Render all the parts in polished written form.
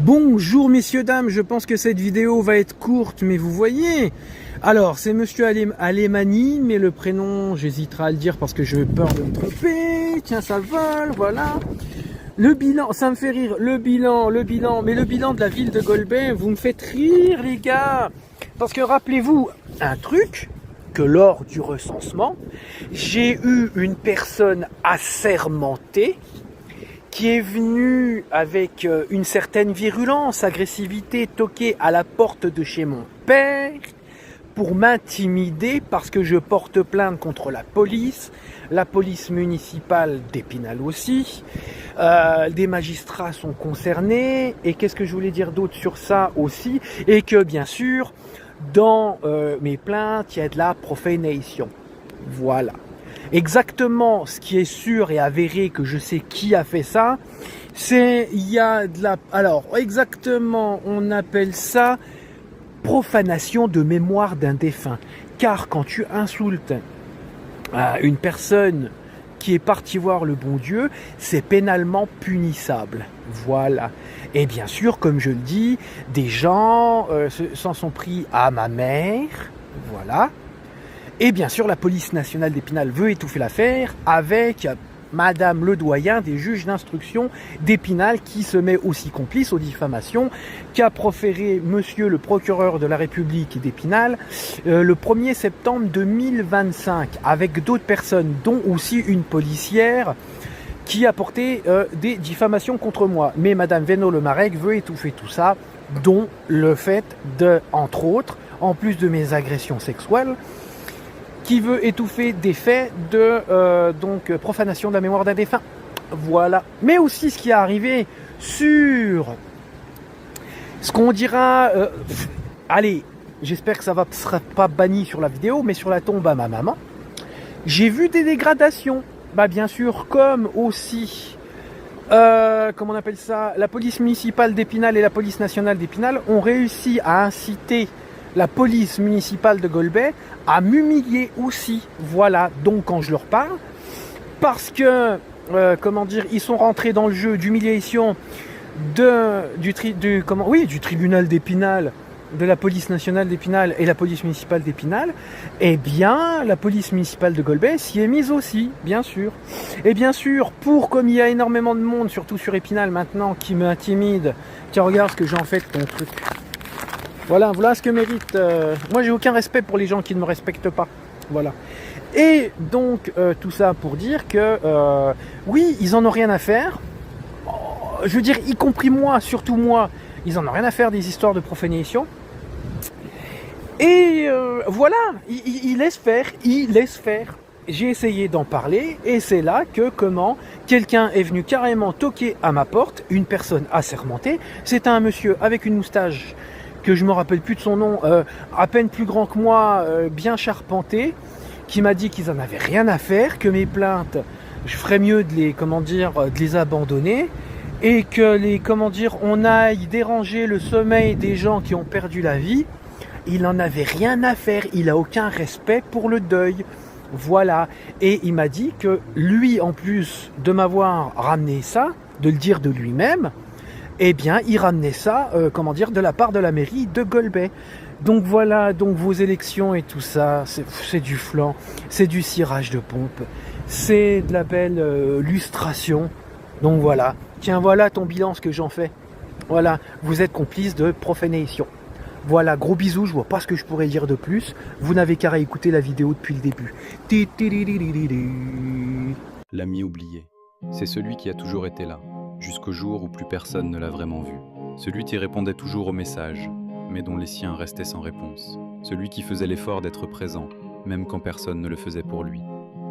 Bonjour messieurs dames, je pense que cette vidéo va être courte, mais vous voyez. Alors c'est monsieur Alemani, mais le prénom j'hésiterai à le dire parce que j'ai peur de me tromper. Tiens, ça vole, voilà. Le bilan, ça me fait rire, le bilan, mais le bilan de la ville de Golbey, vous me faites rire les gars. Parce que rappelez-vous un truc, que lors du recensement, j'ai eu une personne assermentée qui est venu avec une certaine virulence, agressivité, toquer à la porte de chez mon père pour m'intimider parce que je porte plainte contre la police municipale d'Épinal aussi, des magistrats sont concernés, et qu'est-ce que je voulais dire d'autre sur ça aussi, et que bien sûr, dans mes plaintes, il y a de la profanation. Voilà. Exactement ce qui est sûr et avéré, que je sais qui a fait ça, c'est il y a de la... Alors exactement, on appelle ça profanation de mémoire d'un défunt. Car quand tu insultes une personne qui est partie voir le bon Dieu, c'est pénalement punissable. Voilà. Et bien sûr, comme je le dis, des gens s'en sont pris à ma mère. Voilà. Et bien sûr, la police nationale d'Épinal veut étouffer l'affaire avec Madame le doyen des juges d'instruction d'Épinal qui se met aussi complice aux diffamations qu'a proféré Monsieur le procureur de la République d'Épinal le 1er septembre 2025 avec d'autres personnes, dont aussi une policière qui a porté des diffamations contre moi. Mais Madame Veno-Le-Marec veut étouffer tout ça, dont le fait de, entre autres, en plus de mes agressions sexuelles, qui veut étouffer des faits de donc profanation de la mémoire d'un défunt. Voilà. Mais aussi ce qui est arrivé sur ce qu'on dira... allez, j'espère que ça ne sera pas banni sur la vidéo, mais sur la tombe à ma maman, j'ai vu des dégradations. Bah bien sûr, comme aussi... comment on appelle ça, la police municipale d'Épinal et la police nationale d'Épinal ont réussi à inciter la police municipale de Golbey à m'humilier aussi. Voilà, donc quand je leur parle, parce que, comment dire, ils sont rentrés dans le jeu d'humiliation du tribunal d'Épinal, de la police nationale d'Épinal et la police municipale d'Épinal, eh bien, la police municipale de Golbey s'y est mise aussi, bien sûr. Et bien sûr, comme il y a énormément de monde, surtout sur Épinal maintenant, qui m'intimide, tiens, regarde ce que j'ai en fait ton truc. Voilà ce que mérite. Moi, j'ai aucun respect pour les gens qui ne me respectent pas. Voilà. Et donc, tout ça pour dire que, oui, ils en ont rien à faire. Je veux dire, y compris moi, surtout moi, ils en ont rien à faire des histoires de profanation. Et voilà, ils laissent faire, J'ai essayé d'en parler, et c'est là que, quelqu'un est venu carrément toquer à ma porte, une personne assermentée. C'était un monsieur avec une moustache, que je me rappelle plus de son nom, à peine plus grand que moi, bien charpenté, qui m'a dit qu'ils en avaient rien à faire, que mes plaintes, je ferais mieux de les abandonner, et que on aille déranger le sommeil des gens qui ont perdu la vie. Il n'en avait rien à faire, il a aucun respect pour le deuil. Voilà. Et il m'a dit que lui, en plus de m'avoir ramené ça, de le dire de lui-même, eh bien, il ramenait ça, de la part de la mairie de Golbey. Donc voilà, donc vos élections et tout ça, c'est du flan, c'est du cirage de pompe, c'est de la belle lustration. Donc voilà, tiens, voilà ton bilan, ce que j'en fais. Voilà, vous êtes complice de profanation. Voilà, gros bisous, je vois pas ce que je pourrais dire de plus. Vous n'avez qu'à réécouter la vidéo depuis le début. L'ami oublié, c'est celui qui a toujours été là, jusqu'au jour où plus personne ne l'a vraiment vu. Celui qui répondait toujours aux messages, mais dont les siens restaient sans réponse. Celui qui faisait l'effort d'être présent, même quand personne ne le faisait pour lui.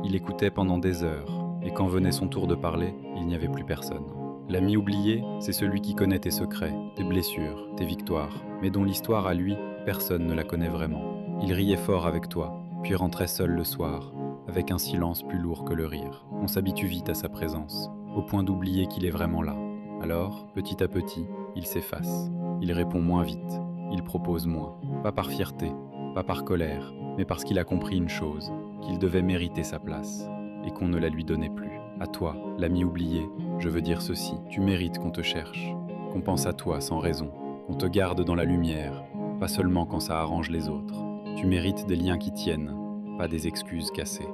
Il écoutait pendant des heures, et quand venait son tour de parler, il n'y avait plus personne. L'ami oublié, c'est celui qui connaît tes secrets, tes blessures, tes victoires, mais dont l'histoire à lui, personne ne la connaît vraiment. Il riait fort avec toi, puis rentrait seul le soir, avec un silence plus lourd que le rire. On s'habitue vite à sa présence, au point d'oublier qu'il est vraiment là. Alors, petit à petit, il s'efface. Il répond moins vite, il propose moins. Pas par fierté, pas par colère, mais parce qu'il a compris une chose, qu'il devait mériter sa place, et qu'on ne la lui donnait plus. À toi, l'ami oublié, je veux dire ceci, tu mérites qu'on te cherche. qu'on pense à toi sans raison, qu'on te garde dans la lumière, pas seulement quand ça arrange les autres. Tu mérites des liens qui tiennent, pas des excuses cassées.